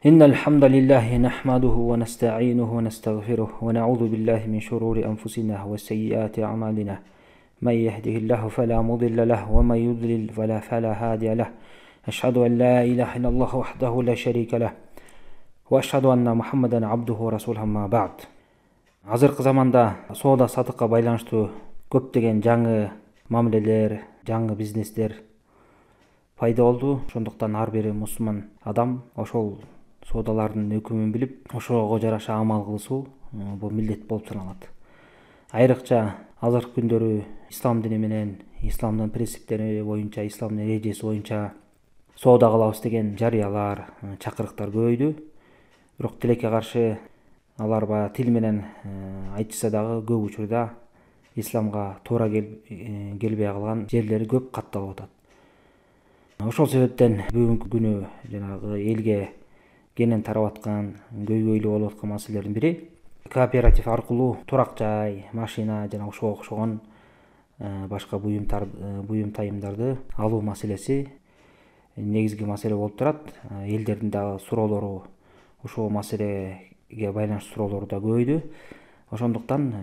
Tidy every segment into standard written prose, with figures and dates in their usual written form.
إن الحمد لله نحمده ونستعينه ونستغفره ونعوذ بالله من شرور أنفسنا وسيئات أعمالنا من يهده الله فلا مضل له ومن يضلل فلا هادي له أشهد أن لا إله إلا الله وحده لا شريك له وأشهد أن محمدا عبده ورسوله أما بعد. Азыркы заманда соода сатыкка байланыштуу көптөгөн жаңы мамилелер, жаңы бизнестер пайда болду. Ошондуктан ар бир мусулман адам ошол соодалардын өкүмүн билип, ошого жараша амал кылышуу бул милдет болуп саналат. Айрыкча азыркы күндөрү ислам дини менен, исламдын принциптери боюнча, исламдын эрежеси боюнча соода кылабыз деген жарыялар, чакырыктар көбөйдү. Бирок тилекке каршы алар баягы тил менен айтышса дагы көп учурда исламга туура келбей калган жерлери көп катталып атат. Ошол себептен бүгүнкү күнү жанагы элге кенен тарап аткан, көйгөйлүү болуп аткан маселелердин бири кооператив аркылуу турак жай, машина жана ошого окшогон башка буюм тайымдарды алуу маселеси негизги маселе болуп турат. Элдердин дагы суроолору ушул маселеге байланыштуу суроолору да көбөйдү. Ошондуктан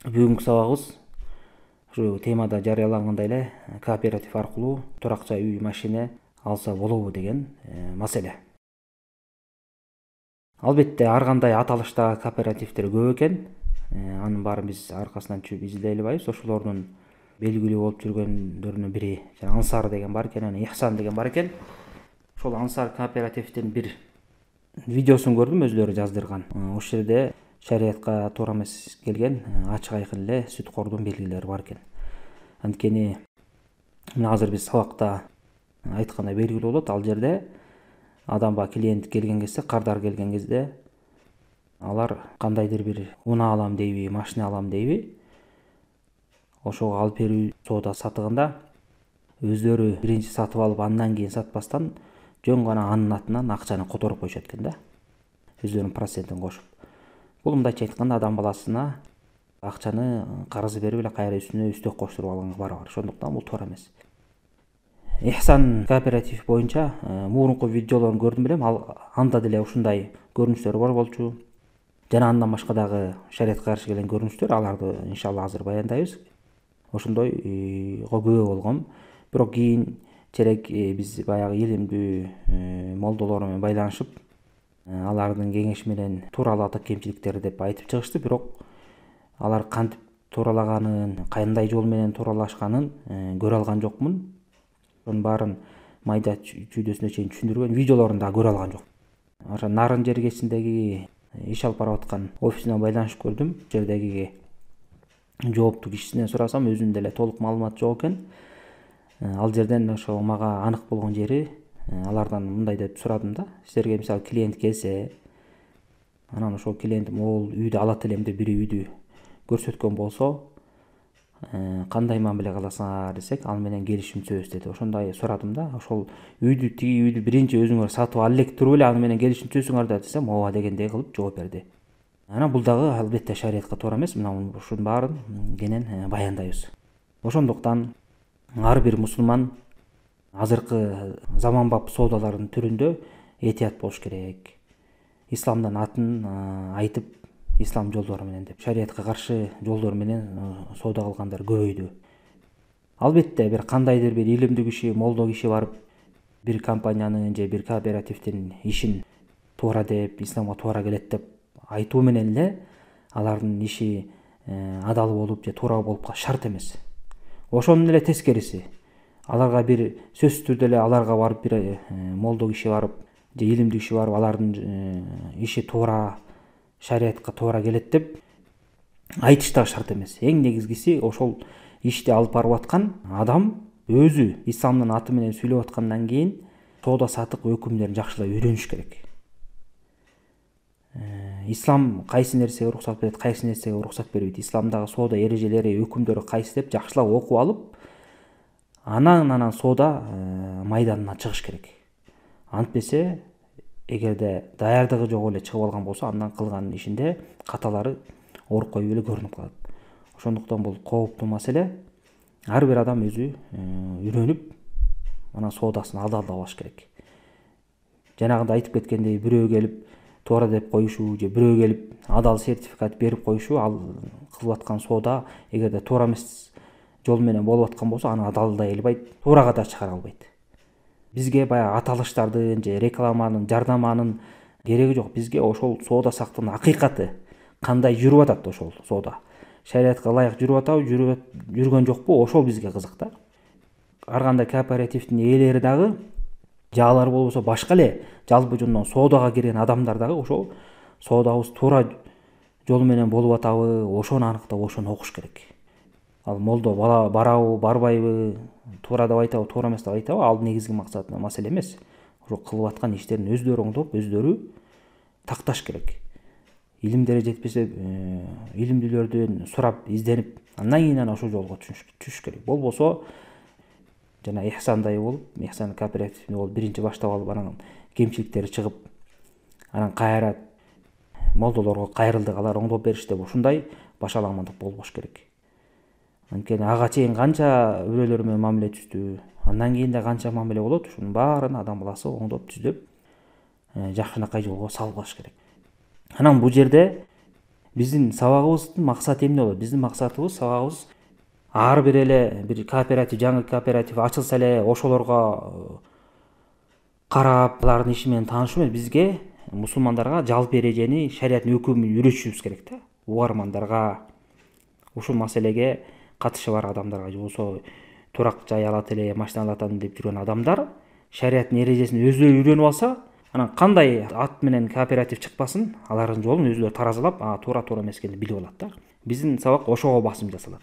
бүгүнкү сабагыбыз ушу темада жарыялангандай эле кооператив аркылуу турак жай, үй, машина алса болобу деген маселе. Албетте ар кандай аталышта кооперативдер көп экен. Анын баарын биз аркасынан түшүп изилдей албайбыз. Ошолордун белгилүү болуп жүргөндөрүнүн бири Ансар деген бар экен, анан Ихсан деген бар экен. Ошол Ансар кооперативдин бир видеосун көрдүм, өзүлөрү жаздырган. Ошол жерде шариятка туура эмес келген ачык айкын эле сүткордун белгилери бар экен. Анткени мына азыр биз сабакта айткандай белгилүү болот, ал жерде адамга клиент келген кезде, кардар келген кезде алар кандайдыр бир унаа алам дейби, машина алам дейби, ошого алып берүү соода сатыгында өздөрү биринчи сатып алып, андан кийин сатпастан жөн гана анын атынан акчаны которуп коюшат экен да, өздөрүнүн процентин кошуп. Бул мындайча айтканда адам баласына акчаны карыз берип эле кайра үстүнө үстөк коштуруп алганга барабар. Ошондуктан бул туура эмес. Ихсан кооператив боюнча мурунку видеолорун көрдүм элем, анда деле ушундай көрүнүштөр бар болчу. Жана андан башка дагы шариятка каршы келген көрүнүштөр, аларды иншалла азыр баяндайбыз. Ошондой көбө болгон. Бирок кийинчерээк биз баягы илимдүү молдолор менен байланышып, алардын кеңеши менен тууралаадык кемчиликтер деп айтып чыгышты. Бирок алар кантип тууралаганын, кандай жол менен тууралашканын көрө алган жокмун. Ошонун баарын майда чүйдөсүнө чейин түшүндүргөн видеолорун да көрө алган жок. Ошо Нарын жергесиндеги иш алып барып аткан офисине байланышып көрдүм. Ошол жердеги жооптуу кишисинен сурасам, өзүнүн деле толук маалыматы жок экен. Ал жерден ошо мага анык болгон жери, алардан мындай деп сурадым да: силерге мисалы клиент келсе, анан ошол клиент могул үйдү алат элем деп бир үйдү көрсөткөн болсо, кандай мамиле кыласыңар десек, ал менен келишим түзөбүз деди. Ошондой сурадым да. Ошол тиги үйдү биринчи өзүңөр сатып ал элек туруп эле аны менен келишим түзөсүңөр да десем, ооба дегендей кылып жооп берди. Анан бул дагы албетте шариятка туура эмес. Мына ушунун баарын кенен баяндайбыз. Ошондуктан ар бир мусулман азыркы заманбап соодалардын түрүндө этият болуш керек. Исламдын атын айтып, ислам жолдору менен деп, шариятка каршы жолдор менен соода кылгандар көбөйдү. Албетте бир кандайдыр бир илимдүү киши, молдо киши барып бир компаниянын же бир кооперативдин ишин туура деп, исламга туура келет деп айтуу менен эле алардын иши адал болуп же туура болуп калышы шарт эмес. Ошонун эле тескериси, аларга бир сөзсүз түрдө эле аларга барып бир молдо киши барып же илимдүү киши барып алардын иши туура, шариятка туура келет деп айтыш да шарт эмес. Эң негизгиси, ошол ишти алып барып аткан адам өзү исламдын аты менен сүйлөп аткандан кийин соода сатык өкүмдөрүн жакшылап үйрөнүш керек. Ислам кайсы нерсеге уруксат берет, кайсы нерсеге уруксат бербейт, исламдагы соода эрежелери, өкүмдөрү кайсы деп жакшылап окуп алып, анан соода майданына чыгыш керек. Антпесе, эгерде даярдыгы жок эле чыгып алган болсо, андан кылган ишинде каталары ор коюп эле көрүнүп калат. Ошондуктан бул кооптуу маселе. Ар бир адам өзү үйрөнүп, анан соодасын адалдап алыш керек. жанагында айтып кеткендей бирөө келип туура деп коюшу же бирөө келип адал сертификат берип коюшу, ал кылып аткан соода эгерде туура эмес жол менен болуп аткан болсо аны адалдай албайт, туурага да чыгара албайт. Бизге баягы аталыштардын же рекламанын, жардаманын кереги жок. Бизге ошол соода сактын акыйкаты кандай жүрүп атат ошол соода. Шариатка ылайык жүрүп атабы, жүргөн жокпу, ошол бизге кызык да. Ар кандай кооперативдин ээлери дагы же алар болбосо башка эле жалпы жонунан соодага кирген адамдар дагы ошол соодабыз туура жол менен болуп атабы, ошону аныктап ошону окуш керек. Ал молдо барабы, барбайбы, туура деп айтабы, туура эмес деп айтабы, ал негизги максат маселе эмес. Ошо кылып аткан иштерин өздөрү оңдоп, өздөрү такташ керек. Илимдери жетпесе, илимдүүлөрдөн сурап, изденип, андан кийин ошол жолго түшүш керек. Болбосо жана Ихсандай болуп, Ихсан кооперативинде болуп биринчи баштап алып, анан кемчиликтери чыгып, анан кайра молдолорго кайрылдык, алар оңдоп беришти деп ушундай башаламандык болбош керек. Анткени ага чейин канча бирөөлөр менен мамиле түздү, андан кийин да канча мамиле болот, ушунун баарын адам баласы оңдоп түздөп, жакшынакай жолго салгылаш керек. Анан бул жерде биздин сабагыбыздын максаты эмне болот? Биздин максатыбыз, сабагыбыз ар бир эле бир кооператив, жаңы кооператив ачылса эле ошолорго карап, алардын иши менен таанышуу эмес, бизге мусулмандарга жалпы эрежени, шариаттын өкүмүн үйрөтүшүбүз керек да. Угармандарга, ушул маселеге катышы бар адамдарга, же болбосо турак жай алат эле, машина алатам деп жүргөн адамдар шариаттын эрежесин өзүлөрү үйрөнүп алса, анан кандай ат менен кооператив чыкпасын, алардын жолун өзүлөрү таразалап, туура эмес экенин билип алат да. Биздин сабак ошого басым жасалат.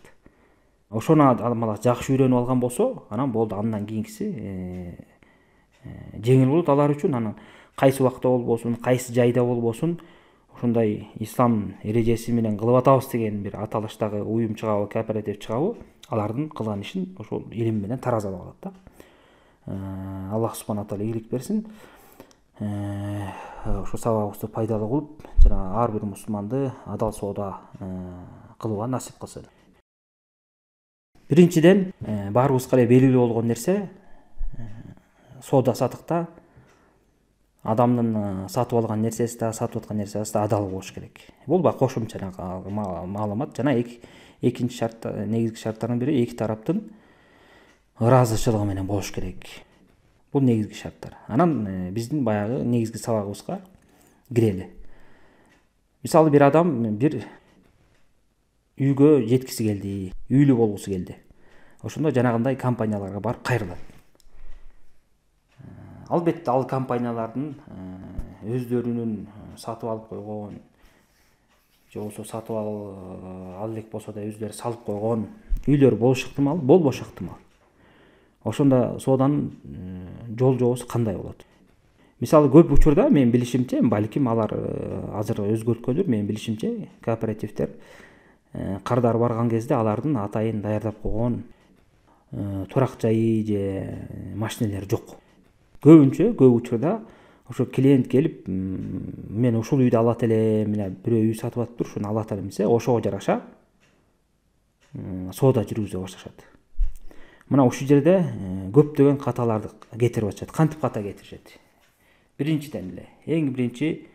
Ошону адам жакшы үйрөнүп алган болсо, анан болду, андан кийинкиси жеңил болот алар үчүн. Анан кайсы убакта болбосун, кайсы жайда болбосун, ушундай ислам эрежеси менен кылып атабыз деген бир аталыштагы уюм чыгабы, кооператив чыгабы, алардын кылган ишин ошол илим менен таразалап алат да. Аллах субхана таала ийгилик берсин. Ошо сабагыбызды пайдалуу кылып, жана ар бир мусулманды адал соода кылууга насип кылсын. Биринчиден, баарыбызга эле белгилүү болгон нерсе, соода сатыкта адамдын сатып алган нерсеси да, сатып аткан нерсеси да адал болуш керек. Бул кошумча маалымат. Жана экинчи шарт, негизги шарттардын бири эки тараптын ыраазычылыгы менен болуш керек. Бул негизги шарттар. Анан биздин баягы негизги сабагыбызга кирели. Мисалы бир адам бир үйгө жеткиси келди, үйлүү болгусу келди. Ошондо жанагындай компанияларга барып кайрылат. Албетте ал компаниялардын өздөрүнүн сатып алып койгон, же болбосо сатып ал элек болсо да өздөрү салып койгон үйлөр болушу ыктымал, болбошу ыктымал. Ошондо сооданын жол жобосу кандай болот? Мисалы көп учурда менин билишимче, балким алар азыр өзгөрткөндүр, менин билишимче, кооперативдер кардар барган кезде алардын атайын даярдап койгон турак жайы же машинелери жок. Көп учурда ошо клиент келип, мен ушул үйдү алат элем, мына бирөө үй сатып атыптыр, ушуну алат элем десе, ошого жараша соода жүргүзө башташат. Мына ушул жерде көптөгөн каталарды кетирип атышат. Кантип ката кетиришет? Биринчиден эле, эң биринчи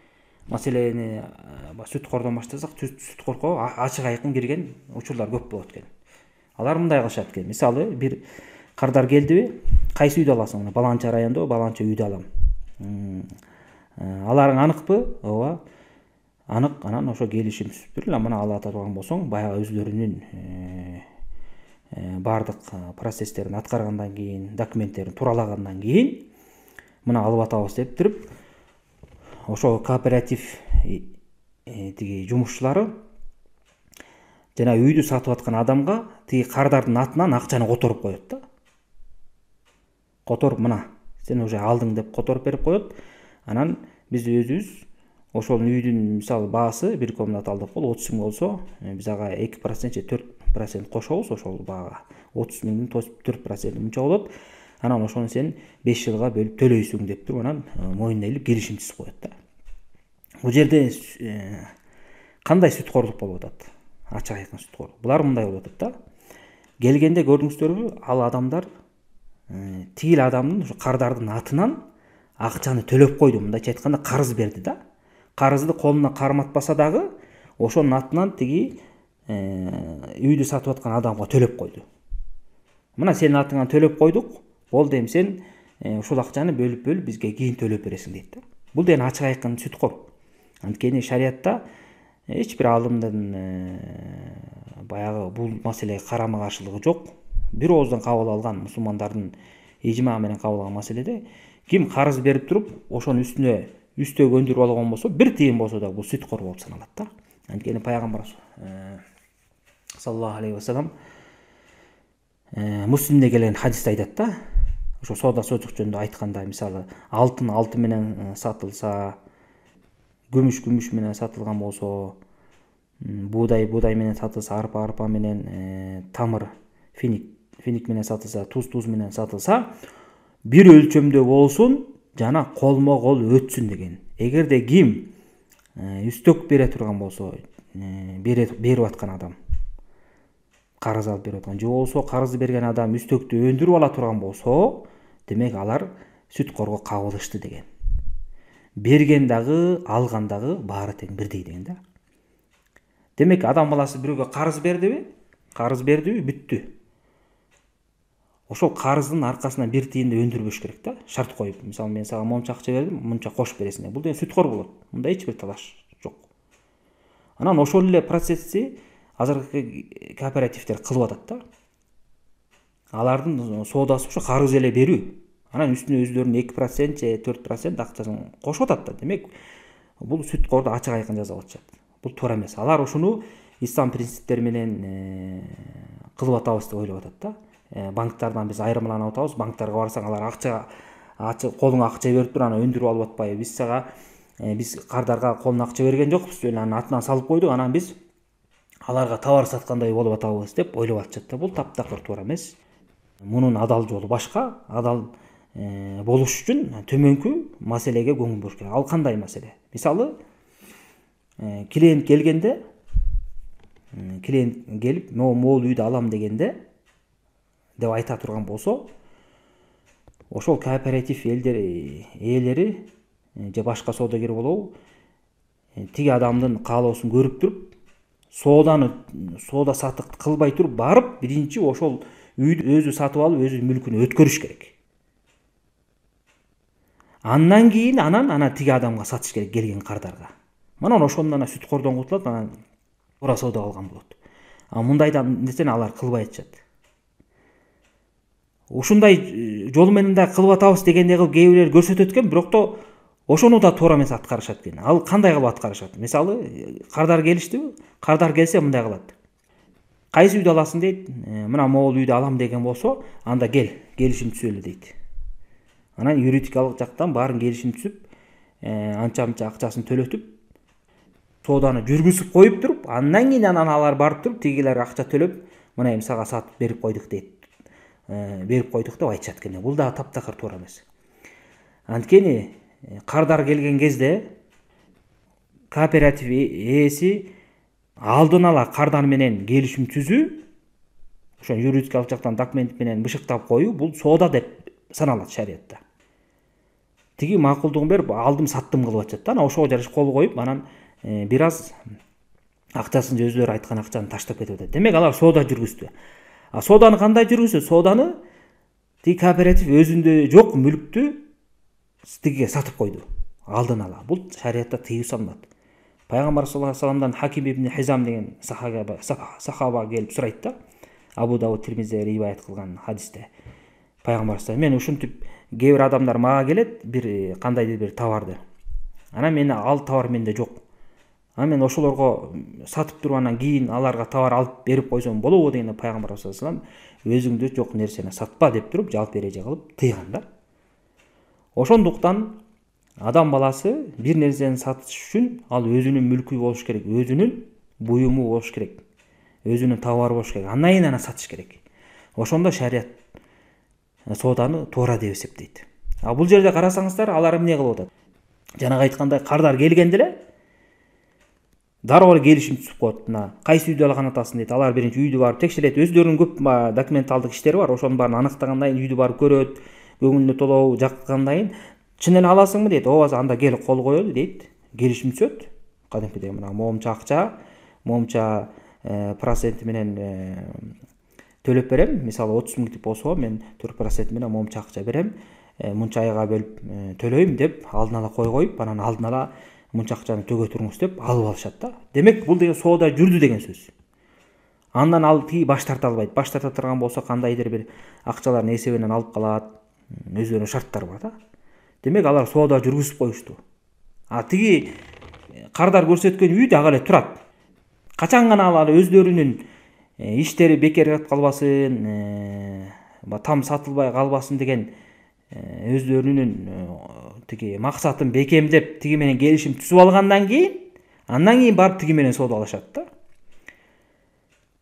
маселени сүт кордон баштасак, сүт корго ачык айкын кирген учурлар көп болот экен. Алар мындай кылышат экен. Мисалы бир кардар келдиби? Кайсы үйдү аласың? Баланча райондо баланча үйдү алам. Аларың аныкпы? Ооба. Анык. Анан ошо келишим түзүптүр эле. Мына ала турган болсоң, баягы өзлөрүнүн бардык процесстерин аткаргандан кийин, документтерин туралагандан кийин, мына алып атабыз деп туруп, ошо кооператив тиги жумушчулары жана үйдү сатып аткан адамга тиги кардардын атынан акчаны которуп коет да. Которуп, мына сен уже алдың деп которуп берип коет. Анан биз өзүбүз ошол үйдүн мисалы баасы бир комната алдык болуп 30 сом болсо, биз ага 2% же 4% кошобуз ошол баага. 30 миңдин 4% мынча болот. Анан ошону сен 5 жылга бөлүп төлөйсүң деп туруп, анан моюнуна илип келишим түзүп коет да. Бул жерде кандай сүткорлук болуп атат? Ачык айкын сүткорлук. Булар мындай болуп атат да. Келгенде көрдүңүздөрбү, ал адамдар тигил адамдын ушу кардардын атынан акчаны төлөп койду, мындайча айтканда карыз берди да. Карызды колуна карматпаса дагы ошонун атынан тиги үйдү сатып аткан адамга төлөп койду. Мына сенин атыңан төлөп койдук, болду эми сен ушул акчаны бөлүп бизге кийин төлөп бересиң дейт да. Бул деген ачык айкын сүткор. Анткени шариатта эч бир алымдын баягы бул маселеге карама каршылыгы жок. Бир ооздон кабыл алган мусулмандардын ижма менен кабыл алган маселеде ким карыз берип туруп ошонун үстүнө үстөк өндүрүп алган болсо, бир тыйын болсо да бул сүткор болуп саналат да. Анткени пайгамбарыбыз саллаллаху алейхи вассалам Муслимде келген хадисте айтат да, ошо соода содук жөнүндө айтканда, мисалы, алтын менен сатылса, күмүш менен сатылган болсо, буудай менен сатылса, арпа менен, тамыр, финик менен сатылса, туз менен сатылса, бир өлчөмдө болсун, жана колмо кол өтсүн деген. Эгерде ким үстөк бере турган болсо, берип аткан адам, карыз алып берип аткан, же болсо карыз берген адам үстөктү өндүрүп ала турган болсо, демек алар сүткорго кабылышты деген. Берген дагы, алган дагы баары тең бирдей деген да. Демек адам баласы бирөөгө карыз бердиби? Карыз бердиби? Бүттү. Ошол карыздын аркасынан бир тыйынды өндүрбөш керек да. Шарт коюп, мисалы, мен сага монча акча бердим, мынча кош бересиң. Бул деген сүткор болот. Мында эч бир талаш жок. Анан ошол эле процессти азыркы кооперативдер кылып атат да. Алардын соодасы ушу карыз эле берүү. Анан үстүнө өздөрүнүн 2% же 4% акчасын кошуп атат да. Демек, бул сүткорду ачык айкын жазып атышат. Бул туура эмес. Алар ушуну ислам принциптери менен кылып атабыз деп ойлоп атат да. Банктардан биз айырмаланып атабыз. Банктарга барсаң, алар акча колуңа акча берип туруп, анан өндүрүп алып атпайбы. Биз кардарга колуна акча берген жокпуз, анан атынан салып койдук, анан биз аларга товар саткандай болуп атабыз деп ойлоп атышат да. Бул таптакыр туура эмес. Мунун адал жолу башка. Адал болуш үчүн төмөнкү маселеге көңүл буруш керек. Ал кандай маселе? Мисалы, клиент келгенде, клиент келип, могул үйдү алам дегенде деп айта турган болсо, ошол кооператив ээлери же башка соодагер болобу, тиги адамдын каалоосун көрүп туруп, соода сатык кылбай туруп барып, биринчи ошол үйдү өзү сатып алып, өзүнүн мүлкүнө өткөрүш керек. Андан кийин анан тиги адамга сатыш керек, келген кардарга. Манан ошондон сүткордон кутулат, анан туура соода кылган болот. Мындайдан нерсени алар кылбай атышат. Ушундай жол менен да кылып атабыз дегендей кылып кээ бирлер көрсөтөт экен, бирок то ошону да туура эмес аткарышат экен. Ал кандай кылып аткарышат? Мисалы, кардар келиштиби? Кардар келсе мындай кылат. Кайсы үйдү аласың дейт. Мына могул үйдү алам деген болсо, анда келишим түзөлү дейт. Анан юридикалык жактан баарын келишим түзүп, анча акчасын төлөтүп, сооданы жүргүзүп коюп туруп, андан кийин алар барып туруп, тигилер акча төлөп, мына эми сага сатып берип койдук дейт. Берип койдук деп айтышат экен. Бул да таптакыр туура эмес. Анткени кардар келген кезде кооператив ээси алдын ала кардар менен келишим түзүү, ошо юридикалык жактан документ менен бышыктап коюу, бул соода деп саналат шариатта. Тиги макулдугун берип, алдым саттым кылып атышат да. Анан ошого жараша кол коюп, анан бир аз акчасын же өздөрү айткан акчаны таштап кетип атат. Демек, алар соода жүргүздү. Сооданы кандай жүргүзөт? Сооданы тиги кооператив өзүндө жок мүлктү тигиге сатып койду алдын ала. Бул шариатта тыюу салынат. Пайгамбар саллаллаху алейхи вассаламдан Хаким ибн Хизам деген сахаба келип сурайт да. Абу Дауд Тирмизи риваят кылган хадисте. Пайгамбар мен ушинтип кээ бир адамдар мага келет, бир кандайдыр бир товарды. Анан мен ал товар менде жок. Анан мен ошолорго сатып туруп, анан кийин аларга товар алып берип койсом болобу дегенде Пайгамбар саллаллаху алейхи вассалам өзүңдө жок нерсени сатпа деп туруп жалп эреже кылып тыйган да. Ошондуктан адам баласы бир нерсени сатыш үчүн ал өзүнүн мүлкү болуш керек, өзүнүн буюму болуш керек, өзүнүн товары болуш керек. Андан кийин сатыш керек. Ошондо шариат сооданы туура деп эсептейт. Бул жерде карасаңыздар, алар эмне кылып атат? Жанагы айткандай кардар келгенде эле дароо эле келишим түзүп коет. Кайсы үйдү алган атасың дейт. Алар биринчи үйдү барып текшерет. Өздөрүнүн көп документалдык иштери бар. Ошонун баарын аныктагандан кийин үйдү барып көрөт, көңүлүнө толобу, жаккандан кийин чын эле аласыңбы дейт. Ооба, анда кел кол коелу дейт. Келишим түзөт. Кадимкидей мына моомча акча, моомча проценти менен төлөп берем. Мисалы 30 миң болсо, мен 4% менен моомча акча берем. Мынча айга бөлүп төлөйм деп алдын ала коюп, анан алдын ала мынча акчаны төгө туруңуз деп алып алышат да. Демек, бул деген соода жүрдү деген сөз. Андан ал тиги баш тарта албайт. Баш тарта турган болсо кандайдыр бир акчалардын эсебинен алып калат. Өздөрүнүн шарттары бар да. Демек, алар соода жүргүзүп коюшту. Тиги кардар көрсөткөн үй дагы эле турат. Качан гана алар өздөрүнүн иштери бекер калбасын, там сатылбай калбасын деген өздөрүнүн тиги максатын бекемдеп, тиги менен келишим түзүп алгандан кийин, андан кийин барып тиги менен соодалашат да.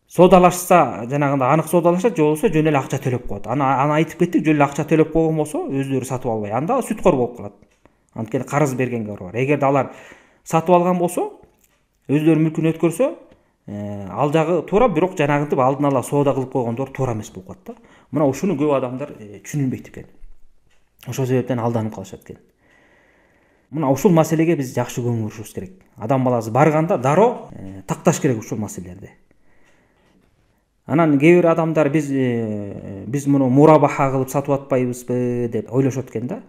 Соодалашса, жанагында анык соодалашат, же болбосо жөн эле акча төлөп коет. Аны айтып кеттик, жөн эле акча төлөп койгон болсо, өздөрү сатып албай, анда сүткор болуп калат. Анткени карыз бергенге бар. Эгерде алар сатып алган болсо, өздөрүнүн мүлкүн өткөрсө, ал жагы туура, бирок жанагынтип алдын ала соода кылып койгондор туура эмес болуп калат да. Мына ушуну көп адамдар түшүнбөйт экен. Ошол себептен алданып калышат экен. Мына ушул маселеге биз жакшы көңүл бурушубуз керек. Адам баласы барганда дароо такташ керек ушул маселелерди. Анан кээ бир адамдар биз муну мурабаха кылып сатып атпайбызбы деп ойлошот экен да.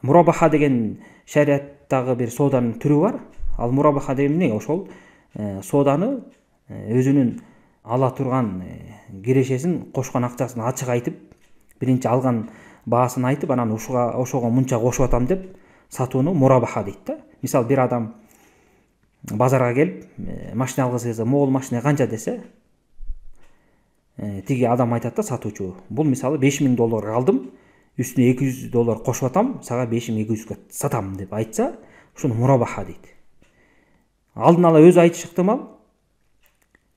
Мурабаха деген шариаттагы бир сооданын түрү бар. Ал мурабаха деген эмне? Ошол сооданы өзүнүн ала турган кирешесин, кошкон акчасын ачык айтып, биринчи алган баасын айтып, анан ошого мынча кошуп атам деп сатууну мурабаха дейт да. Мисалы, бир адам базарга келип, машина алгысы келсе, могул машина канча десе, тиги адам айтат да, сатуучу. Бул мисалы $5000 алдым, үстүнө $200 кошуп атам, сага 5200 сатам деп айтса, ушуну мурабаха дейт. Алдын ала өзү айтышы ыктымал,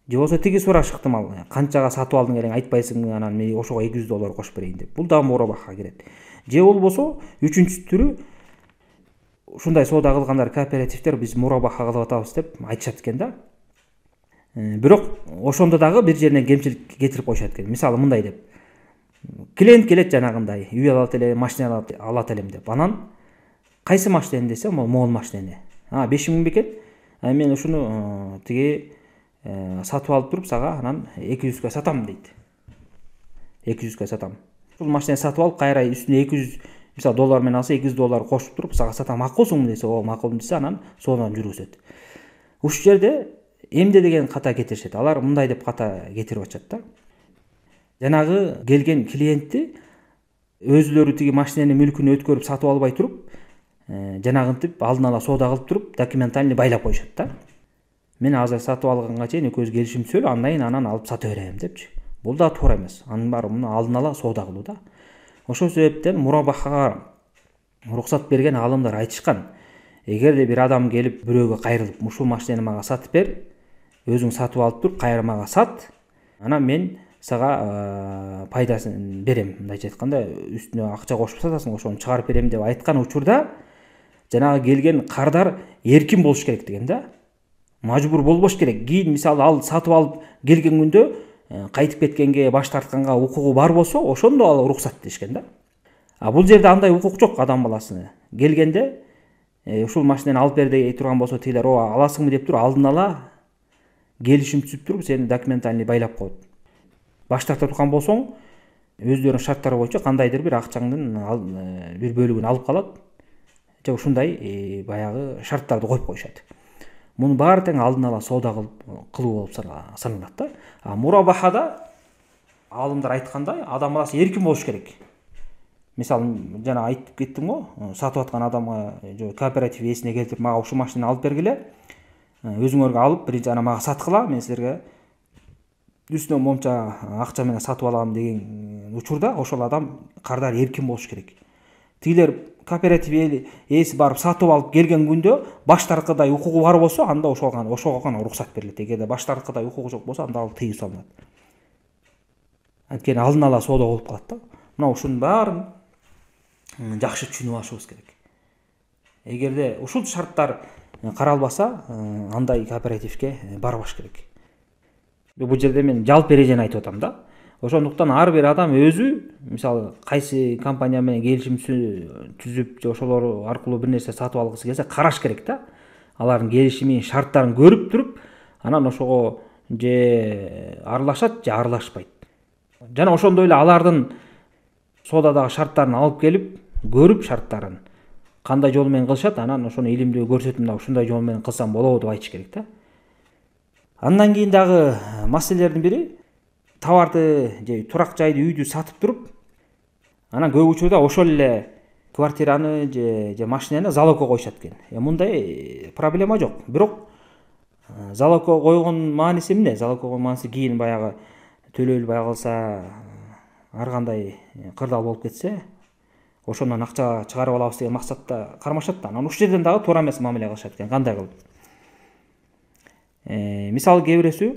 же болбосо тиги сурашы ыктымал, канчага сатып алдың элең айтпайсың, анан мен ошого $200 кошуп берейин деп. Бул дагы мурабаха кирет. Же болбосо үчүнчү түрү, ушундай соода кылгандар, кооперативдер биз мурабаха кылып атабыз деп айтышат экен да. Бирок ошондо дагы бир жеринен кемчилик кетирип коюшат экен. Мисалы, мындай деп: клиент келет жанагындай, үй алат эле, машина алат элем деп. Анан кайсы машинени десе, могул машинени. 5000 бекен. Мен ушуну тиги сатып алып туруп сага анан 200 сатам дейт. 200 сатам. Ушул машинени сатып алып, кайра үстүнө 200, мисалы, доллар менен алса, $200 кошуп туруп сага сатам, макулсуңбу десе, о, макулмун десе, анан сооданы жүргүзөт. Ушул жерде эмне деген ката кетиришет? Алар мындай деп ката кетирип атышат да. Жанагы келген клиентти өзүлөрү тиги машинени мүлкүн өткөрүп сатып албай туруп, жанагынтип алдын ала соода кылып туруп, документальный байлап коюшат да. Мен азыр сатып алганга чейин экөөбүз келишим түзөлү, андан алып сата берем депчи. Бул да туура эмес. Анын баары муну алдын ала соода кылуу да. Ошол себептен мурабахага уруксат берген алымдар айтышкан. Эгерде бир адам келип бирөөгө кайрылып, ушул машинени мага сатып бер, өзүң сатып алып туруп, кайра мага сат, анан мен сага пайдасын берем. Мындайча айтканда, үстүнө акча кошуп сатасың, ошону чыгарып берем деп айткан учурда, жанагы келген кардар эркин болуш керек деген да. Мажбур болбош керек. Кийин мисалы ал сатып алып келген күндө кайтып кеткенге, баш тартканга укугу бар болсо, ошондо ал уруксат дешкен да. Бул жерде андай укук жок адам баласына. Келгенде ушул машинени алып бер дей турган болсо, тигилер ооба аласыңбы деп туруп, алдын ала келишим түзүп туруп, сени документальный байлап коет. Баш тарта турган болсоң, өздөрүнүн шарттары боюнча кандайдыр бир акчаңдын бир бөлүгүн алып калат. Же ушундай баягы шарттарды коюп коюшат. Муну баары тең алдын ала соода кылуу болуп саналат да. Мурабахада алымдар айткандай, адам баласы эркин болуш керек. Мисалы, жана айтып кеттим го, сатып аткан адамга, кооператив ээсине келтирип, мага ушул машинени алып бергиле, өзүңөргө алып, биринчи ана мага саткыла, мен силерге үстүнө момча акча менен сатып алам деген учурда, ошол адам кардар эркин болуш керек. Тигилер кооператив ээси барып сатып алып келген күндө баш тарткыдай укугу бар болсо, анда ошого гана уруксат берилет. Эгерде баш тарткыдай укугу жок болсо, анда ал тыюу салынат. Анткени алдын ала соода болуп калат да. Мына ушунун баарын жакшы түшүнүп алышыбыз керек. Эгерде ушул шарттар каралбаса, андай кооперативге барбаш керек. Бул жерде мен жалпы эрежени айтып атам да. Ошондуктан ар бир адам өзү мисалы кайсы компания менен келишим түзүп же ошолор аркылуу бир нерсе сатып алгысы келсе караш керек да. Алардын келишимин, шарттарын көрүп туруп, анан ошого же аралашат, же аралашпайт. Жана ошондой эле алардын соодадагы шарттарын алып келип, көрүп шарттарын кандай жол менен кылышат, анан ошону илимдүү көрсөтүп, мына ушундай жол менен кылсам болобу деп айтыш керек да. Андан кийин дагы маселелердин бири товарды же турак жайды, үйдү сатып туруп, анан көп учурда ошол эле квартираны же машинаны залогко коюшат экен. Мындай проблема жок. Бирок залогко койгон мааниси эмне? Залогко койгон мааниси кийин баягы төлөбөй калса, ар кандай кырдаал болуп кетсе, ошондон акча чыгарып алабыз деген максатта кармашат да. Анан ушул жерден дагы туура эмес мамиле кылышат экен. Кандай кылып? Мисалы кээ бирөөсү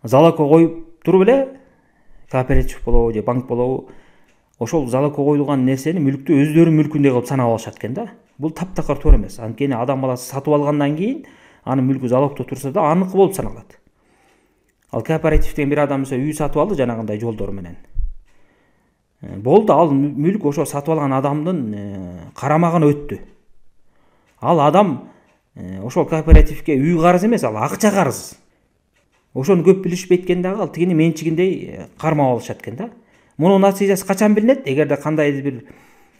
залогко коюп туруп эле кооператив болобу же банк болобу, ошол залогко коюлган нерсени, мүлктү өздөрүнүн мүлкүндөй кылып санап алышат экен да. Бул таптакыр туура эмес. Анткени адам баласы сатып алгандан кийин анын мүлкү залогто турса да аныкы болуп саналат. Ал кооперативден бир адам үй сатып алды жанагындай жолдор менен. Болду, ал мүлк ошо сатып алган адамдын карамагына өттү. Ал адам ошол кооперативге үй карыз эмес, ал акча карыз. Ошону көп билишпейт экен дагы, ал тигини менчигиндей кармап алышат экен да. Мунун натыйжасы качан билинет? Эгерде кандайдыр бир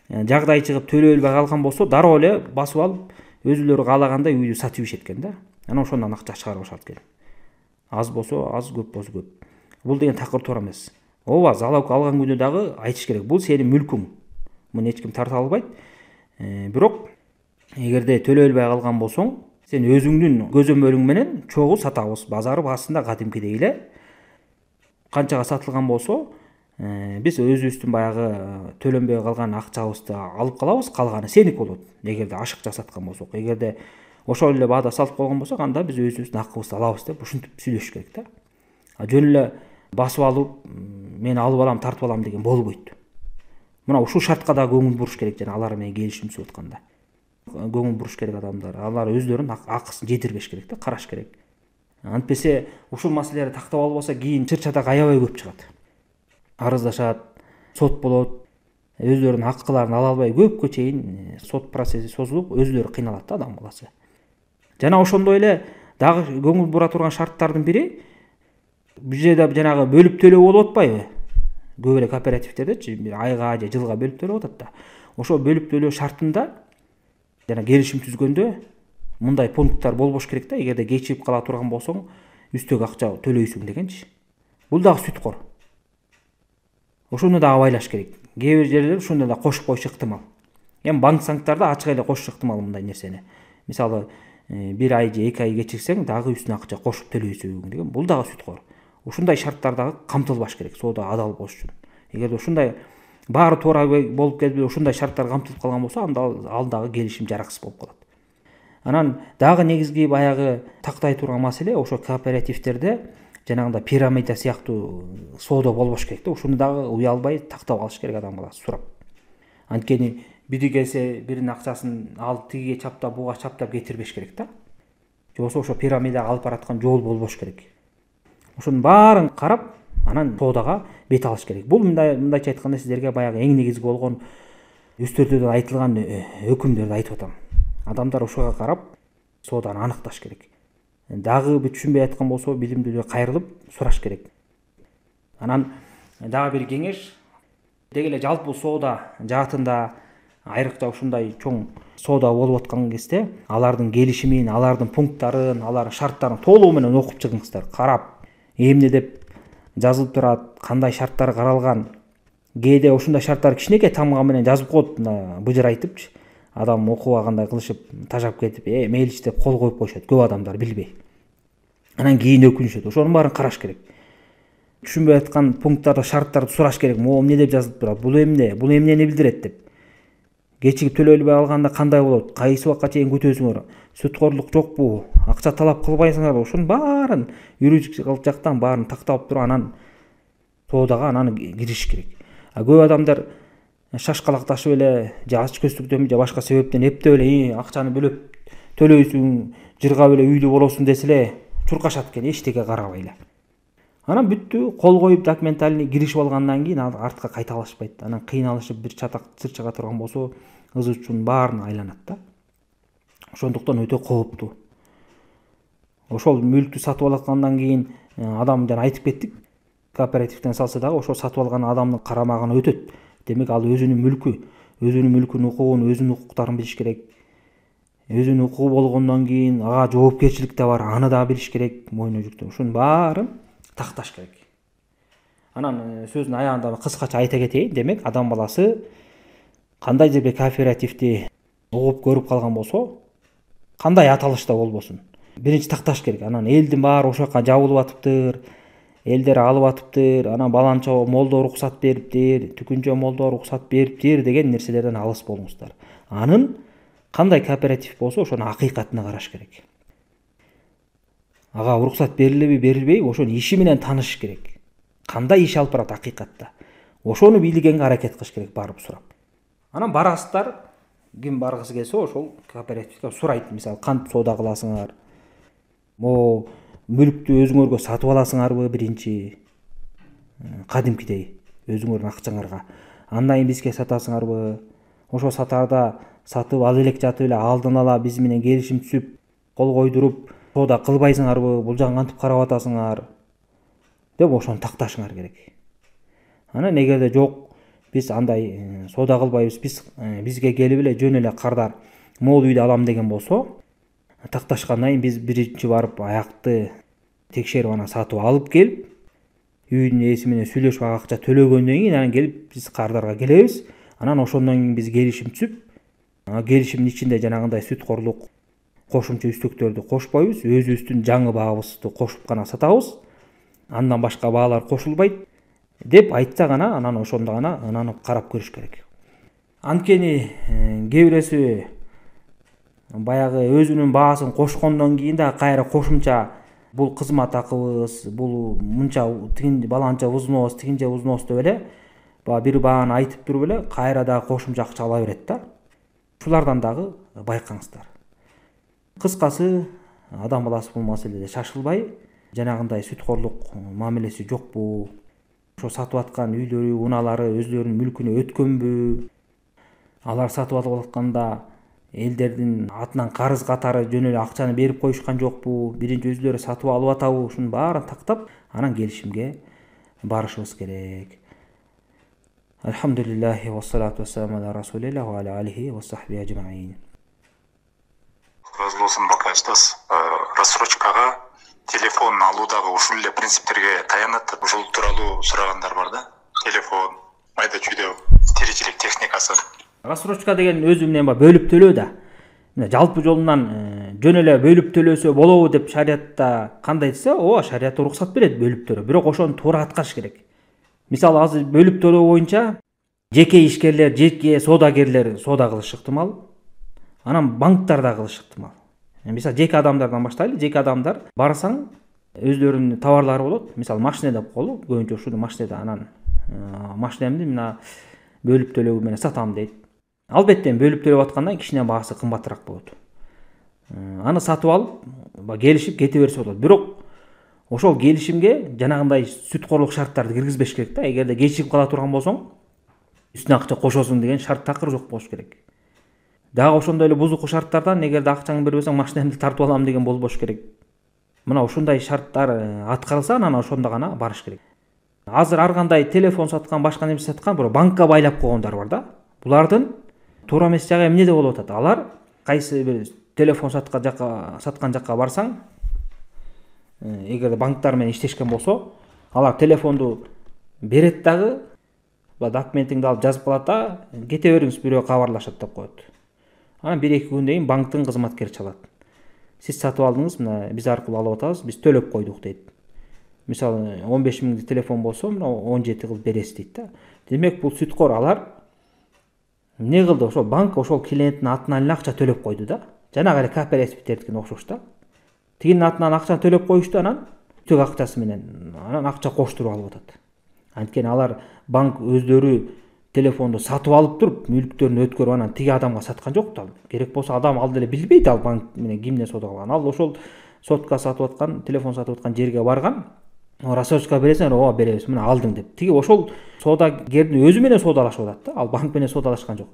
жагдай чыгып төлөй албай калган болсо, дароо эле басып алып, өзүлөрү каалагандай үйдү сатып ийишет экен да. Анан ошондон акча чыгарып алышат экен. Аз болсо аз, көп болсо көп. Бул деген такыр туура эмес. Ооба, залог алган күндө дагы айтыш керек. Бул сенин мүлкүң. Муну эч ким тарта албайт. Бирок эгерде төлөй албай калган болсоң, сен өзүңдүн көзөмөлүң менен чогуу сатабыз. Базары баасында кадимкидей эле канчага сатылган болсо, биз өзүбүздүн баягы төлөнбөй калган акчабызды алып калабыз, калганы сеники болот. Эгерде ашыкча саткан болсок, эгерде ошол эле баада сатып койгон болсок, анда биз өзүбүздүн акыбызды алабыз деп ушинтип сүйлөшүш керек да. Жөн эле басып алып, мен алып алам, тартып алам деген болбойт. Мына ушул шартка да көңүл буруш керек, жана алар менен келишим түзүп атканда. Көңүл буруш керек адамдар. Алар өздөрүнүн акысын жетирбеш керек да, караш керек. Антпесе ушул маселелерди тактап албаса, кийин чыр-чатак аябай көп чыгат. Арыздашат, сот болот, өздөрүнүн акыларын ала албай көпкө чейин сот процесси созулуп, өзүлөрү кыйналат да адам баласы. Жана ошондой эле дагы көңүл бура турган шарттардын бири, бул жерде жанагы бөлүп төлөө болуп атпайбы? Көп эле кооперативдердечи бир айга же жылга бөлүп төлөп атат да. Ошол бөлүп төлөө шартында жана келишим түзгөндө мындай пункттар болбош керек да. Эгерде кечигип кала турган болсоң, үстөк акча төлөйсүң дегенчи. Бул дагы сүткор. Ошону дагы байлаш керек. Кээ бир жерлер ушуну да кошуп коюшу ыктымал. Банк санктарда ачык эле кошушу ыктымал мындай нерсени. Мисалы, бир ай же 2 ай кечиксең, дагы үстүнө акча кошуп төлөйсүң деген. Бул дагы сүткор. Ушундай шарттар дагы камтылбаш керек соода адал болуш үчүн. Эгерде ушундай баары туура болуп кетип, ушундай шарттар камтылып калган болсо, анда ал дагы келишим жараксыз болуп калат. Анан дагы негизги баягы тактай турган маселе, ошо кооперативдерде жанагындай пирамида сыяктуу соода болбош керек да. Ушуну дагы уялбай тактап алыш керек адам баласы сурап. Анткени бири келсе, биринин акчасын алып тигиге чаптап, буга чаптап кетирбеш керек да. Же болбосо ошо пирамидага алып бараткан жол болбош керек. Ошонун баарын карап, анан соодага бет алыш керек. Бул мындайча айтканда сиздерге баягы эң негизги болгон үстөртөдө айтылган өкүмдөрдү айтып атам. Адамдар ошого карап сооданы аныкташ керек. Дагы бир түшүнбөй аткан болсо, билимдүүлөргө кайрылып сураш керек. Анан дагы бир кеңеш, деги эле жалпы соода жаатында айрыкча ушундай чоң соода болуп аткан кезде, алардын келишимин, алардын пункттарын, алардын шарттарын толугу менен окуп чыгыңыздар. Карап, эмне деп жазылып турат, кандай шарттар каралган. Кээде ушундай шарттар кичинекей тамга менен жазып коет, быжыр айтыпчы. Адам окубагандай кылышып, тажап кетип, мейлич деп кол коюп коюшат, көп адамдар билбей. Анан кийин өкүнүшөт. Ошонун баарын караш керек. Түшүнбөй аткан пункттарды, шарттарды сураш керек. Могу эмне деп жазылып турат? Бул эмнени билдирет деп. Кечигип төлөй албай калганда кандай болот? Кайсы убакка чейин күтөсүңөр? Сүткорлук жокпу? Акча талап кылбайсыңарбы? Ошонун баарын юридикалык жактан баарын тактап туруп, анан соодага анан кириш керек. Көп адамдар шашкалакташып эле, же ач көздүктөнбү, же башка себептен эптеп эле акчаны бөлөп төлөйсүң, жыргап эле үйлүү болосуң десе эле чуркашат экен, эчтеке карабай эле. Анан бүттү, кол коюп документальный киришип алгандан кийин артка кайта алышпайт. Анан кыйналышып бир чатак чыга турган болсо ыз учун баарына айланат да. Ошондуктан өтө кооптуу. Ошол мүлктү сатып алаткандан кийин адам жана айтып кеттик, кооперативден салса дагы ошол сатып алган адамдын карамагына өтөт. Демек ал өзүнүн мүлкүнүн укугун, өзүнүн укуктарын билиш керек. Өзүнүн укугу болгондон кийин ага жоопкерчилик да бар, аны да билиш керек, мойнуна жүктөө. Ушунун баарын такташ керек. Анан сөздүн аягында кыскача айта кетейин. Демек, адам баласы кандай жерде кооперативди угуп көрүп калган болсо, кандай аталышта болбосун, биринчи такташ керек. Анан элдин баары ошол жака жабылып атыптыр, элдер алып атыптыр, анан баланча молдо уруксат бериптир, түкүнчө молдо уруксат бериптир деген нерселерден алыс болуңуздар. Анын кандай кооператив болсо ошонун акыйкатына караш керек. Ага уруксат берилеби, берилбейби, ошонун иши менен таанышыш керек. Кандай иш алып барат акыйкатта. Ошону бийлигенге аракет кылыш керек, барып сурап. Анан барасыздар, ким баргысы келсе ошол кооперативге сурайт. Мисалы, кантип соода кыласыңар? Могу мүлктү өзүңөргө сатып аласыңарбы биринчи? Кадимкидей өзүңөрдүн акчаңарга. Андан кийин бизге сатасыңарбы? Ошо сатарда сатып ал элек жатып эле алдын ала биз менен келишим түзүп, кол койдуруп соода кылбайсыңарбы? Бул жагын кантип карап атасыңар? Деп ошону такташыңар керек. Анан эгерде жок, биз андай соода кылбайбыз, бизге келип эле жөн эле кардар могул үйдү алам деген болсо, такташкандан кийин биз биринчи барып аякты текшерип анан сатып алып келип, үйдүн ээси менен сүйлөшүп ага акча төлөгөндөн кийин анан келип биз кардарга келебиз. Анан ошондон кийин биз келишим түзүп, келишимдин ичинде жанагындай сүткорлук кошумча үстөктөрдү кошпойбуз, өзүбүздүн жаңы баабызды кошуп гана сатабыз. Андан башка баалар кошулбайт деп айтса гана, анан ошондо гана ынанып карап көрүш керек. Анткени кээ бирөөсү баягы өзүнүн баасын кошкондон кийин да кайра кошумча бул кызмат акыбыз, бул мынча тигин баланча взнос, тигинче взнос деп эле бир бааны айтып туруп эле кайра дагы кошумча акча ала берет да. Шулардан дагы байкаңыздар. Кыскасы, адам баласы бул маселеде шашылбай, жанагындай сүткорлук мамилеси жокпу? Ошо сатып аткан үйлөрү, унаалары өзлөрүнүн мүлкүнө өткөнбү? Алар сатып алып атканда элдердин атынан карыз катары жөн эле акчаны берип коюшкан жокпу? Биринчи өзлөрү сатып алып атабы? Ушунун баарын тактап, анан келишимге барышыбыз керек. Алхамдулиллахи ва салату вассаламу аля расулилlah ва аля алихи ва сахби ажмаин. Разы болсын Бакай Устаз. Рассрочкага телефон алуудагы ушул эле принциптерге таянат. Ушул тууралуу сурагандар бар да. Телефон, майда чүйдө тиричилик техникасы. Рассрочка деген өзү менен бөлүп төлөө да. Жалпы жолунан жөн эле бөлүп төлөсө болобу деп шариатта кандай десе, ооба шариат уруксат берет бөлүп төлөө. Бирок ошону туура аткарыш керек. Мисалы, азыр бөлүп төлөө боюнча жеке ишкерлер, жеке соодагерлер соода кылышы ыктымал. Анан банктар да кылышы ыктымал. Мисалы, жеке адамдардан баштайлы. Жеке адамдар барсаң, өзлөрүнүн товарлары болот. Мисалы, машина деп коелу, көбүнчө ушуну машинада анан машинамды мына бөлүп төлөө менен сатам дейт. Албетте бөлүп төлөп аткандан кичине баасы кымбатыраак болот. Аны сатып алып, келишип кете берсе болот. Бирок ошол келишимге жанагындай сүткорлук шарттарды киргизбеш керек да. Эгерде кечигип кала турган болсоң, үстүнө акча кошосуң деген шарт такыр жок болуш керек. Дагы ошондой эле бузуку шарттардан эгерде акчаңды бербесең, машинамды тартып алам деген болбош керек. Мына ушундай шарттар аткарылса, анан ошондо гана барыш керек. Азыр ар кандай телефон саткан, башка нерсе саткан, бирок банкка байлап койгондар бар да. Булардын туура эмес жагы эмнеде болуп атат? Алар кайсы бир телефон саткан жакка барсаң, эгерде банктар менен иштешкен болсо, алар телефонду берет дагы, документиңди алып жазып калат да, кете бериңиз, бирөө кабарлашат деп коет. Анан 1-2 күндөн кийин банктын кызматкери чалат. Сиз сатып алдыңыз, мына биз аркылуу алып атабыз, биз төлөп койдук дейт. Мисалы, 15 миңдик телефон болсо, мына 17 кылып бересиз дейт да. Демек, бул сүткор алар эмне кылды? Ошол банк ошол клиенттин атынан эле акча төлөп койду да. Жанагы эле кооперативдердикине окшош да. Тигинин атынан акчаны төлөп коюшту, анан түк акчасы менен анан акча коштуруп алып атат. Анткени алар банк өздөрү телефонду сатып алып туруп, мүлктөрүн өткөрүп анан тиги адамга саткан жок да. Керек болсо адам ал деле билбейт ал банк менен кимден соода кылган. Ал ошол сотка сатып аткан, телефон сатып аткан жерге барган. рассрочка бересиң, ооба беребиз, мына алдың деп. Тиги ошол соодагердин өзү менен соодалашып атат да. Ал банк менен соодалашкан жок.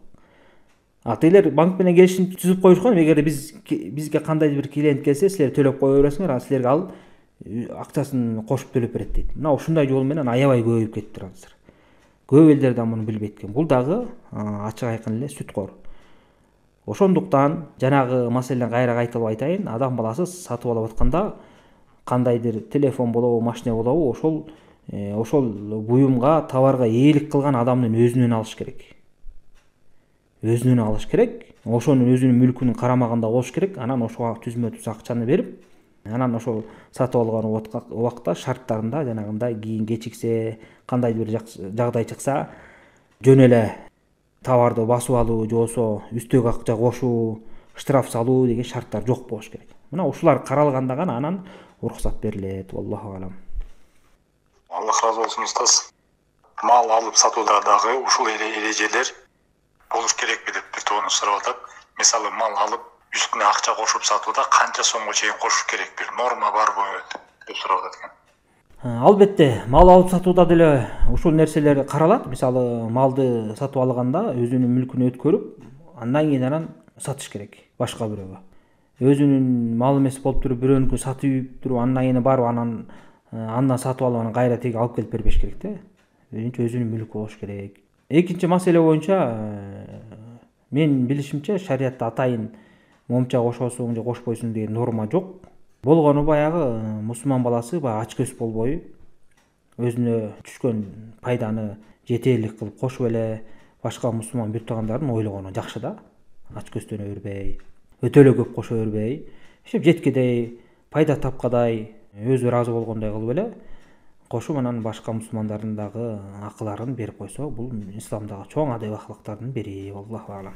Тилер банк менен келишим түзүп коюшкан. Эгерде бизге кандайдыр бир клиент келсе, силер төлөп кое бересиңер, анан силерге ал акчасын кошуп төлөп берет дейт. Мына ушундай жол менен аябай көбөйүп кетиптир азыр. Көп элдер да муну билбейт экен. Бул дагы ачык айкын эле сүткор. Ошондуктан жанагы маселени кайра кайталап айтайын. Адам баласы сатып алып атканда кандайдыр телефон болобу, машина болобу, ошол буюмга, товарга ээлик кылган адамдын өзүнөн алыш керек. Өзүнөн алыш керек. Ошонун өзүнүн мүлкүнүн карамагында болуш керек. Анан ошого түзмө-түз акчаны берип, анан ошол сатып алган убакта шарттарында жанагындай кийин кечиксе, кандайдыр бир жагдай чыкса, жөн эле товарды басып алуу, же болбосо үстөк акча кошуу, штраф салуу деген шарттар жок болуш керек. Мына ушулар каралганда гана анан уруксат берилет. Аллаху алам. Аллах разы болсун устаз. Мал алып сатууда дагы ушул эрежелер болуш керекпи деп бир тоону сурап атат. Мисалы мал алып үстүнө акча кошуп сатууда канча сомго чейин кошуш керек, бир норма барбы деп сурап атат экен. Албетте, мал алып сатууда деле ушул нерселер каралат. Мисалы, малды сатып алганда өзүнүн мүлкүнө өткөрүп, андан кийин анан сатыш керек башка бирөөгө. Өзүнүн малы эмес болуп туруп, бирөөнүкүн сатып туруп, андан кийин барып андан сатып алып, анан кайра тиги алып келип бербеш керек да. Өзүнүн мүлкү болуш керек. Экинчи маселе боюнча, мен билишимче шариятта атайын момча кошосуң же кошпойсуң деген норма жок. Болгону баягы мусулман баласы ач көз болбой, өзүнө түшкөн пайданы жетерлик кылып кошуп эле башка мусулман бир туугандардын ойлогону жакшы да. Ач көздөнө бербей, өтө эле көп кошо бербей, жеткедей, пайда тапкадай, өзү ыраазы болгондой кылып эле кошуп, анан башка мусулмандардын дагы акыларын берип койсо, бул исламдагы чоң адеп акылыктардын бири. Аллаху алам.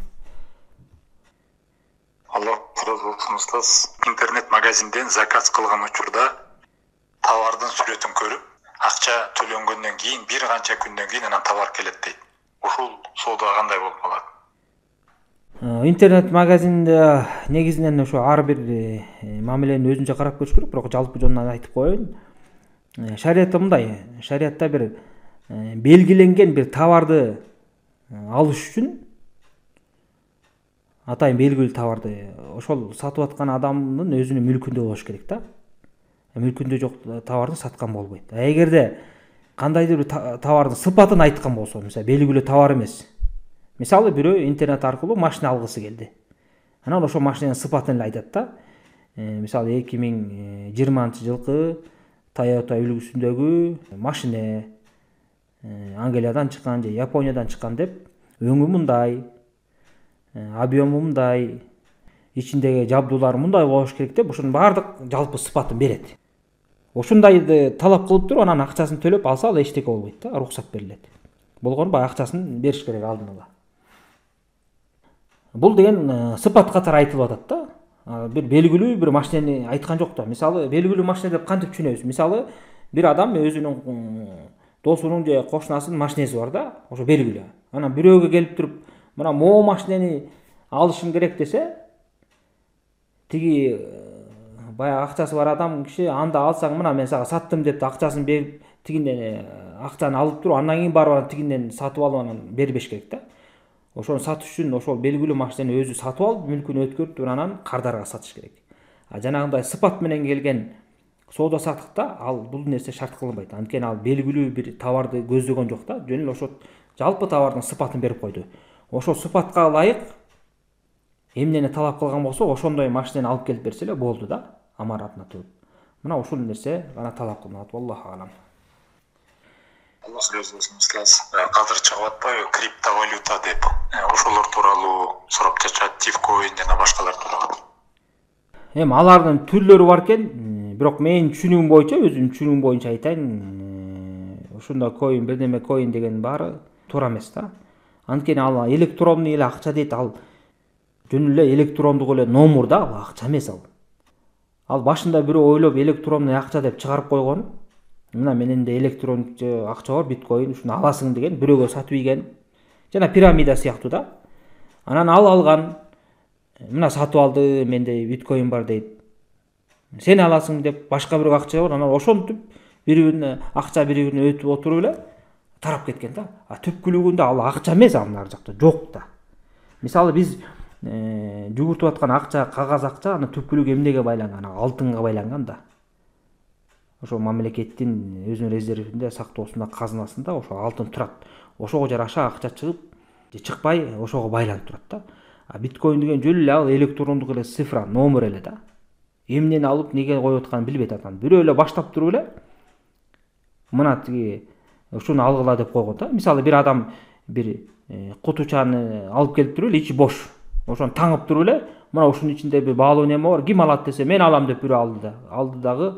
Аллах разы болсун устаз. Интернет-магазинден заказ кылган учурда товардын сүрөтүн көрүп, акча төлөнгөндөн кийин бир канча күндөн кийин анан товар келет дейт. Ушул соода кандай болуп калат? Интернет-магазинде негизинен ошо ар бир мамилени өзүнчө карап көрүш керек, бирок жалпы жонунан айтып коеюн. Шариятта мындай, шариятта бир белгиленген бир товарды алыш үчүн, атайын белгилүү товарды, ошол сатып аткан адамдын өзүнүн мүлкүндө болуш керек да. Мүлкүндө жок товарды саткан болбойт. Эгерде кандайдыр бир товардын сыпатын айткан болсо, мисалы белгилүү товар эмес. Мисалы бирөө интернет аркылуу машина алгысы келди. Анан ошол машинанын сыпатын эле айтат да. Мисалы 2020-жылкы Toyota үлгүсүндөгү машина Англиядан чыккан же Япониядан чыккан деп, өңү мындай, объему мындай, ичиндеги жабдуулар мындай болуш керек деп, ошонун баардык жалпы сыпатын берет. Ошондайды талап кылып туруп, анан акчасын төлөп алса, ал эчтеке болбойт да, уруксат берилет. Болгону баягы акчасын бериш керек алдын ала. Бул деген сыпат катары айтылып атат да. Бир белгилүү бир машинени айткан жок да. Мисалы, белгилүү машина деп кантип түшүнөбүз? Мисалы, бир адам өзүнүн досунун же кошунасынын машинеси бар да, ошо белгилүү. Анан бирөөгө келип туруп, мына могу машинени алышым керек десе, тиги баягы акчасы бар адам киши анда алсаң, мына мен сага саттым деп акчасын берип, тигинден акчаны алып туруп, андан кийин барып тигинден сатып алып анан бербеш керек да. Ошону сатыш үчүн ошол белгилүү машинени өзү сатып алып, мүлкүнө өткөрүп, анан кардарга сатыш керек. Жанагындай сыпат менен келген соода саттыкта ал бул нерсе шарт кылынбайт. Анткени ал белгилүү бир товарды көздөгөн жок да, жөн эле ошо жалпы товардын сыпатын берип койду. Ошол сыпатка ылайык эмнени талап кылган болсо, ошондой машинени алып келип берсе эле болду да, амаратына туруп. Мына ушул нерсе гана талап кылынат. Аллаху алам. Аллах разы болсун устаз. Азыр чыгып атпайбы криптовалюта деп? Ошолор тууралуу сурап жатышат, Тифкоин жана башкалар тууралуу. Эми алардын түрлөрү бар экен, бирок менин түшүнүгүм боюнча, өзүмдүн түшүнүгүм боюнча айтайын, ушунда коин, бирдеме коин деген баары туура эмес да. Анткени ал электрондуу эле акча дейт, ал жөн эле электрондук эле номер да, ал акча эмес ал. Ал башында бирөө ойлоп электронный акча деп чыгарып койгон. Мына мененде электрондук акча бар, биткоин, ушуну аласың деген, бирөөгө сатып ийген. Жана пирамида сыяктуу да. Анан ал алган, мына сатып алды, менде биткоин бар дейт. Сен аласың деп башка бирөө акча бар, анан ошентип бири-бирине акча бири-бирине өтүп отуруп эле тарап кеткен да. Түпкүлүгүндө ал акча эмес, ал ар жакта жок да. Мисалы биз жүгүртүп аткан акча, кагаз акча, анын түпкүлүгү эмнеге байланган? Алтынга байланган да. Ошо мамлекеттин өзүнүн резервинде, сактоосунда, казынасында ошо алтын турат. Ошого жараша акча чыгып же чыкпай ошого байланып турат да. Биткоин деген жөн эле ал электрондук эле цифра, номер эле да. Эмнени алып неге коюп атканын билбейт адам. Бирөө эле баштап туруп эле мына тиги ушуну алгыла деп койгон да. Мисалы бир адам бир кутучаны алып келип туруп эле ичи бош. Ошону таңып туруп эле мына ушунун ичинде бир баалуу неме бар, ким алат десе мен алам деп бирөө алды да. Алды дагы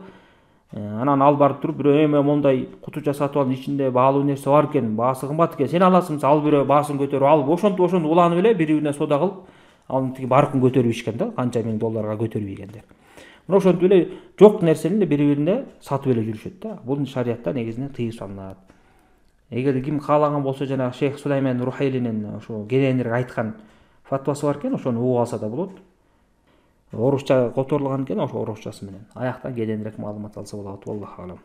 анан ал барып туруп бирөө эме мондай кутуча сатып алдым, ичинде баалуу нерсе бар экен, баасы кымбат экен, сен аласың, ал бирөө баасын көтөрүп алып ошентип уланып эле бири-бирине соода кылып, анын тиги баркын көтөрүп ишкен да, канча миң долларга көтөрүп ийгендер. Мына ошентип эле жок нерсени эле бири-бирине сатып эле жүрүшөт да. Бул шариятта негизинен тыюу салынат. Эгер ким каалаган болсо, жана Шейх Сулайман Рухайлинин ошо кененирээк айткан фатвасы бар экен, ошону угуп алса да болот. Орусча которулган экен, ошо орусчасы менен. Аяктан кененирээк маалымат алса болот. Аллаху алам.